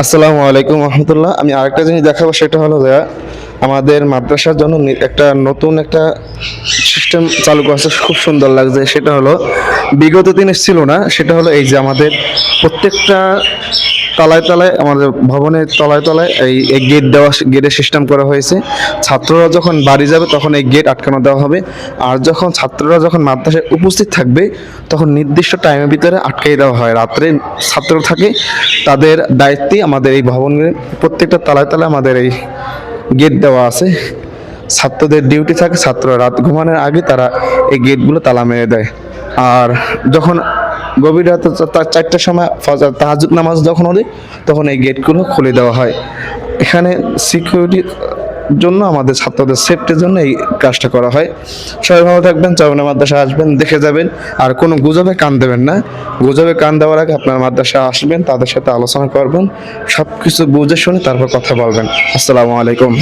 আসসালামু আলাইকুম রহমতুল্লাহ। আমি আরেকটা জিনিস দেখাবো, সেটা হলো যে আমাদের মাদ্রাসার জন্য একটা নতুন একটা সিস্টেম চালু করেছে, খুব সুন্দর লাগছে। সেটা হলো বিগত দিনে ছিল না, সেটা হলো এই যে আমাদের প্রত্যেকটা তলায় তলায়, আমাদের ভবনের তলায় তলায় এই গেট দেওয়া, গেটের সিস্টেম করা হয়েছে। ছাত্ররা যখন বাড়ি যাবে তখন এই গেট আটকানো দেওয়া হবে, আর যখন ছাত্ররা যখন মাদ্রাসায় উপস্থিত থাকবে তখন নির্দিষ্ট টাইমের ভিতরে আটকাই দেওয়া হয়। রাত্রে ছাত্র থাকে, তাদের দায়িত্বে আমাদের এই ভবনের প্রত্যেকটা তলায় তলায় আমাদের এই গেট দেওয়া আছে। ছাত্রদের ডিউটি থাকে, ছাত্ররা রাত ঘুমানোর আগে তারা এই গেটগুলো তালা মেরে দেয়। আর যখন গভীর রাতে 4টার সময় ফজর তাহাজ্জুদ নামাজ যখন হবে, তখন এই গেটগুলো খুলে দেওয়া হয়। এখানে সিকিউরিটির জন্য, আমাদের ছাত্রদের সেফটির জন্য এই কাজটা করা হয়। সবাই ভালো থাকবেন, চরমনাই মাদ্রাসা আসবেন, দেখে যাবেন। আর কোনো গুজবে কান দেবেন না। গুজবে কান দেওয়ার আগে আপনার মাদ্রাসা আসবেন, তাদের সাথে আলোচনা করবেন, সব কিছু বুঝে শুনে তারপর কথা বলবেন। আসসালামু আলাইকুম।